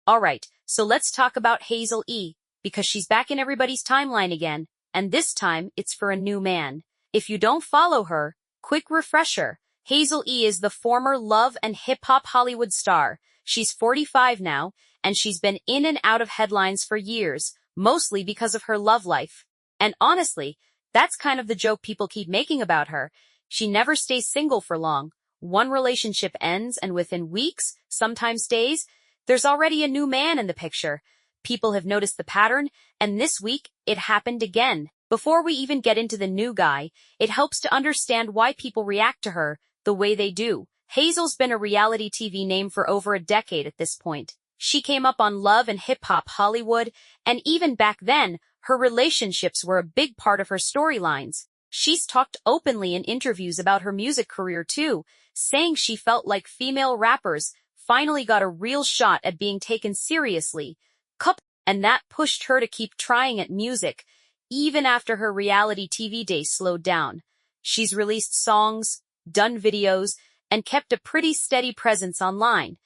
Alright, so let's talk about Hazel-E, because she's back in everybody's timeline again, and this time it's for a new man. If you don't follow her, quick refresher. Hazel-E is the former love and hip-hop Hollywood star. She's 45 now, and she's been in and out of headlines for years, mostly because of her love life. And honestly, that's kind of the joke people keep making about her. She never stays single for long. One relationship ends, and within weeks, sometimes days, there's already a new man in the picture. People have noticed the pattern, and this week, it happened again. Before we even get into the new guy, it helps to understand why people react to her the way they do. Hazel's been a reality TV name for over a decade at this point. She came up on Love and Hip Hop Hollywood, and even back then, her relationships were a big part of her storylines. She's talked openly in interviews about her music career too, saying she felt like female rappers finally got a real shot at being taken seriously. And that pushed her to keep trying at music, even after her reality TV days slowed down. She's released songs, done videos, and kept a pretty steady presence online.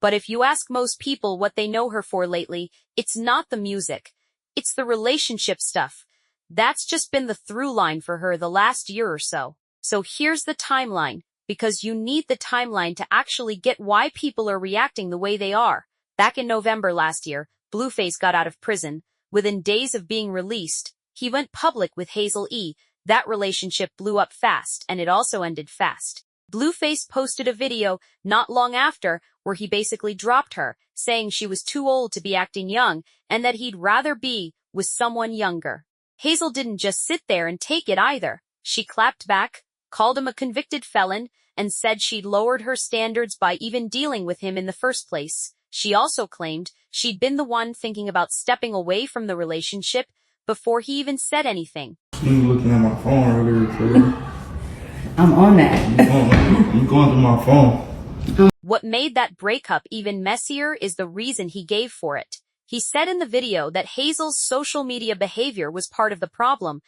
But if you ask most people what they know her for lately, it's not the music. It's the relationship stuff. That's just been the through line for her the last year or so. So here's the timeline, because you need the timeline to actually get why people are reacting the way they are. Back in November last year, Blueface got out of prison. Within days of being released, he went public with Hazel-E. That relationship blew up fast, and it also ended fast. Blueface posted a video not long after where he basically dropped her, saying she was too old to be acting young and that he'd rather be with someone younger. Hazel didn't just sit there and take it either. She clapped back, called him a convicted felon, and said she'd lowered her standards by even dealing with him in the first place. She also claimed she'd been the one thinking about stepping away from the relationship before he even said anything. I'm looking at my phone earlier today. I'm on that. I'm going through my phone. What made that breakup even messier is the reason he gave for it. He said in the video that Hazel's social media behavior was part of the problem,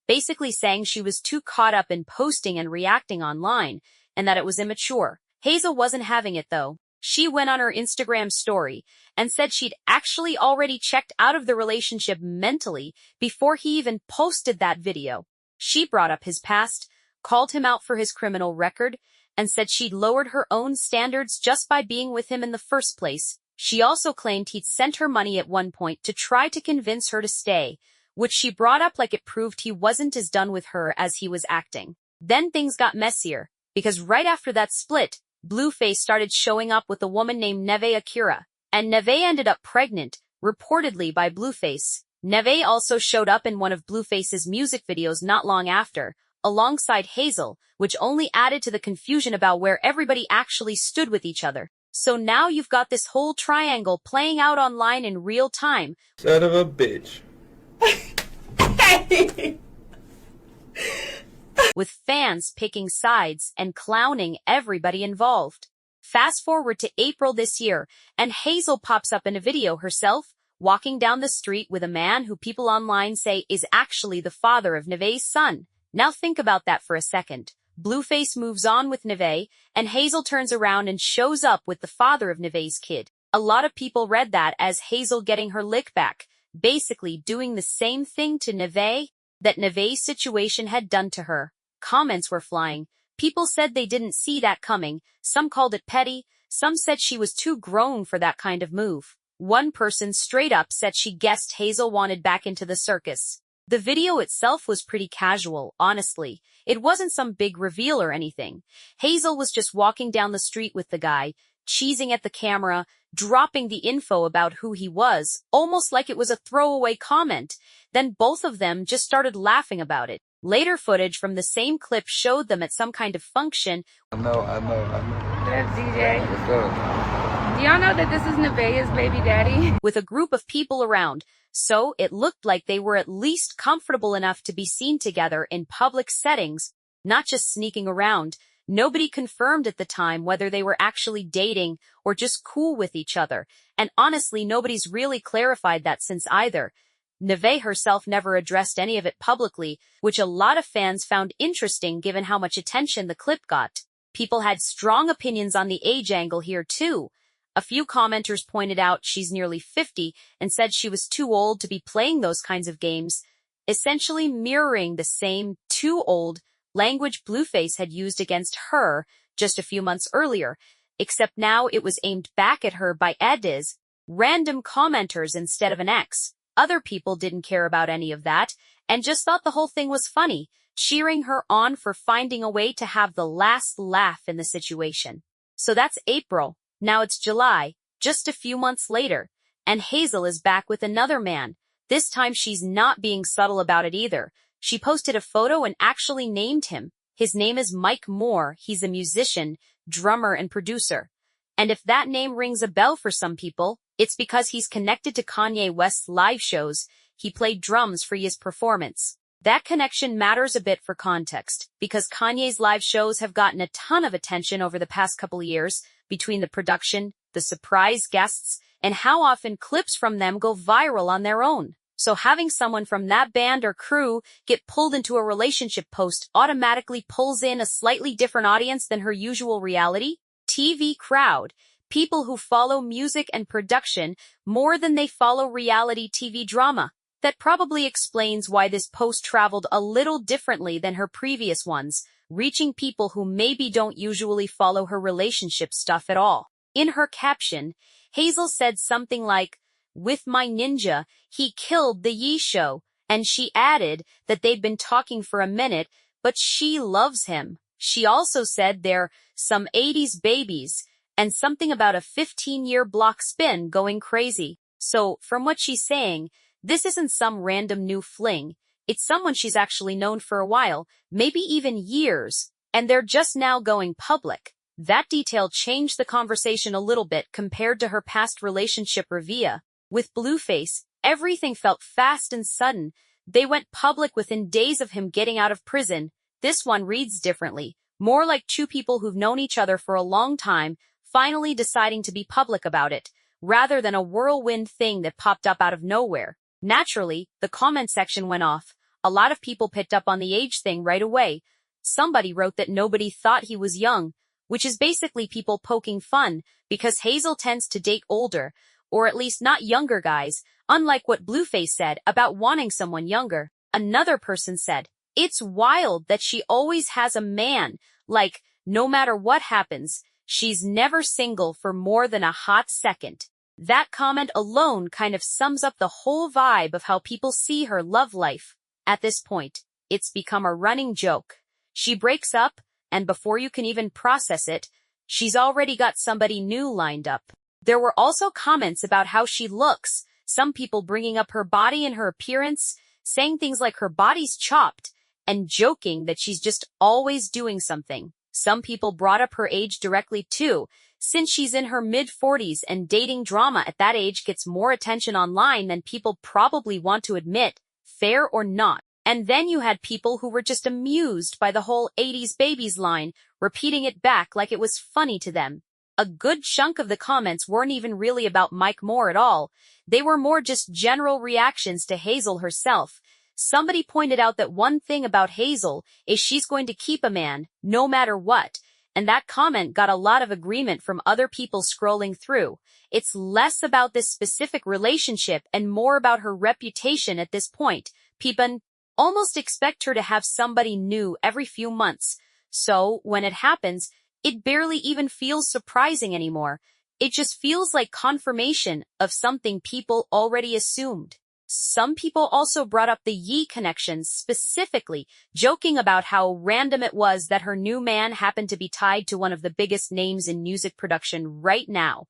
basically saying she was too caught up in posting and reacting online, and that it was immature. Hazel wasn't having it though. She went on her Instagram story and said she'd actually already checked out of the relationship mentally before he even posted that video. She brought up his past, called him out for his criminal record, and said she'd lowered her own standards just by being with him in the first place. She also claimed he'd sent her money at one point to try to convince her to stay, which she brought up like it proved he wasn't as done with her as he was acting. Then things got messier, because right after that split, Blueface started showing up with a woman named Neve Akira, and Neve ended up pregnant, reportedly by Blueface. Neve also showed up in one of Blueface's music videos not long after, alongside Hazel, which only added to the confusion about where everybody actually stood with each other. So now you've got this whole triangle playing out online in real time. Son of a bitch. With fans picking sides and clowning everybody involved. Fast forward to April this year, and Hazel pops up in a video herself, walking down the street with a man who people online say is actually the father of Neve's son. Now think about that for a second. Blueface moves on with Neve, and Hazel turns around and shows up with the father of Neve's kid. A lot of people read that as Hazel getting her lick back, basically doing the same thing to Neve that Neve's situation had done to her. Comments were flying. People said they didn't see that coming. Some called it petty. Some said she was too grown for that kind of move. One person straight up said she guessed Hazel wanted back into the circus. The video itself was pretty casual, honestly. It wasn't some big reveal or anything. Hazel was just walking down the street with the guy, cheesing at the camera, dropping the info about who he was, almost like it was a throwaway comment. Then both of them just started laughing about it. Later footage from the same clip showed them at some kind of function. I know. That's DJ. What's up? Do y'all know that this is Nevaeh's baby daddy? With a group of people around, so it looked like they were at least comfortable enough to be seen together in public settings, not just sneaking around. Nobody confirmed at the time whether they were actually dating or just cool with each other, and honestly nobody's really clarified that since either. Neve herself never addressed any of it publicly, which a lot of fans found interesting given how much attention the clip got. People had strong opinions on the age angle here too. A few commenters pointed out she's nearly 50 and said she was too old to be playing those kinds of games, essentially mirroring the same too old language Blueface had used against her just a few months earlier, except now it was aimed back at her by edits, random commenters instead of an ex. Other people didn't care about any of that and just thought the whole thing was funny, cheering her on for finding a way to have the last laugh in the situation. So that's April. Now it's July, just a few months later, and Hazel is back with another man. This time she's not being subtle about it either. She posted a photo and actually named him. His name is Mike Moore. He's a musician, drummer, and producer. And if that name rings a bell for some people, it's because he's connected to Kanye West's live shows. He played drums for his performance. That connection matters a bit for context, because Kanye's live shows have gotten a ton of attention over the past couple of years, between the production, the surprise guests, and how often clips from them go viral on their own. So having someone from that band or crew get pulled into a relationship post automatically pulls in a slightly different audience than her usual reality TV crowd, people who follow music and production more than they follow reality TV drama. That probably explains why this post traveled a little differently than her previous ones, reaching people who maybe don't usually follow her relationship stuff at all. In her caption, Hazel said something like, "With my ninja, he killed the Yee show," and she added that they'd been talking for a minute, but she loves him. She also said they're some 80s babies, and something about a 15-year block spin going crazy. So, from what she's saying, this isn't some random new fling. It's someone she's actually known for a while, maybe even years, and they're just now going public. That detail changed the conversation a little bit compared to her past relationship Revia. With Blueface, everything felt fast and sudden. They went public within days of him getting out of prison. This one reads differently, more like two people who've known each other for a long time, finally deciding to be public about it, rather than a whirlwind thing that popped up out of nowhere. Naturally, the comment section went off. A lot of people picked up on the age thing right away. Somebody wrote that nobody thought he was young, which is basically people poking fun, because Hazel tends to date older, or at least not younger guys, unlike what Blueface said about wanting someone younger. Another person said, "It's wild that she always has a man, like, no matter what happens, she's never single for more than a hot second." That comment alone kind of sums up the whole vibe of how people see her love life. At this point, it's become a running joke. She breaks up, and before you can even process it, she's already got somebody new lined up. There were also comments about how she looks, some people bringing up her body and her appearance, saying things like her body's chopped, and joking that she's just always doing something. Some people brought up her age directly too, since she's in her mid-40s and dating drama at that age gets more attention online than people probably want to admit, fair or not. And then you had people who were just amused by the whole 80s babies line, repeating it back like it was funny to them. A good chunk of the comments weren't even really about Mike Moore at all. They were more just general reactions to Hazel herself. Somebody pointed out that one thing about Hazel is she's going to keep a man, no matter what. And that comment got a lot of agreement from other people scrolling through. It's less about this specific relationship and more about her reputation at this point. People almost expect her to have somebody new every few months. So, when it happens, it barely even feels surprising anymore. It just feels like confirmation of something people already assumed. Some people also brought up the Yee connections specifically, joking about how random it was that her new man happened to be tied to one of the biggest names in music production right now.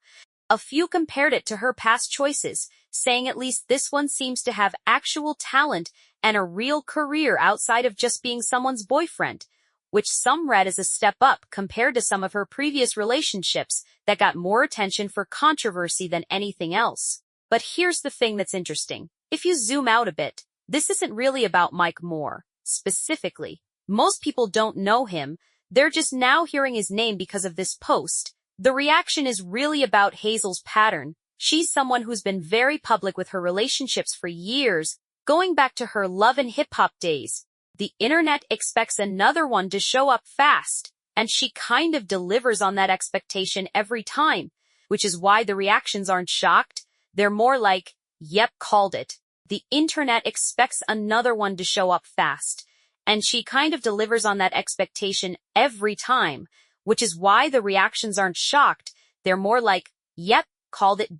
A few compared it to her past choices, saying at least this one seems to have actual talent and a real career outside of just being someone's boyfriend, which some read as a step up compared to some of her previous relationships that got more attention for controversy than anything else. But here's the thing that's interesting. If you zoom out a bit, this isn't really about Mike Moore, specifically. Most people don't know him, they're just now hearing his name because of this post. The reaction is really about Hazel's pattern. She's someone who's been very public with her relationships for years, going back to her love and hip-hop days. The internet expects another one to show up fast, and she kind of delivers on that expectation every time. which is why the reactions aren't shocked. They're more like, yep, called it. The internet expects another one to show up fast, and she kind of delivers on that expectation every time, which is why the reactions aren't shocked. They're more like, yep, called it.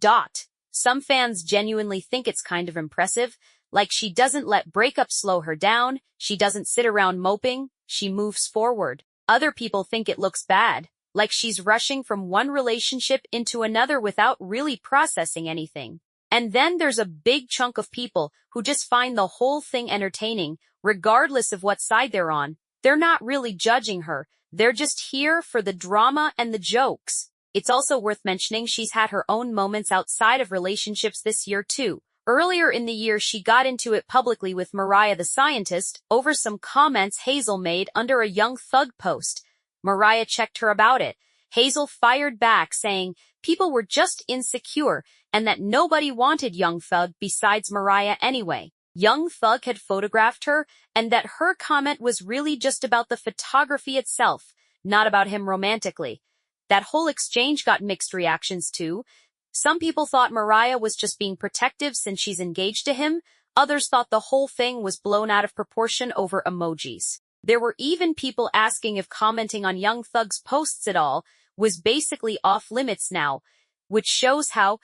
Some fans genuinely think it's kind of impressive, like she doesn't let breakups slow her down, she doesn't sit around moping, she moves forward. Other people think it looks bad, like she's rushing from one relationship into another without really processing anything. And then there's a big chunk of people who just find the whole thing entertaining, regardless of what side they're on. They're not really judging her, they're just here for the drama and the jokes. It's also worth mentioning she's had her own moments outside of relationships this year too. Earlier in the year she got into it publicly with Mariah the Scientist over some comments Hazel made under a Young Thug post. Mariah checked her about it. Hazel fired back saying people were just insecure and that nobody wanted Young Thug besides Mariah anyway. Young Thug had photographed her and that her comment was really just about the photography itself, not about him romantically. That whole exchange got mixed reactions too. Some people thought Mariah was just being protective since she's engaged to him. Others thought the whole thing was blown out of proportion over emojis. There were even people asking if commenting on Young Thug's posts at all was basically off limits now, which shows how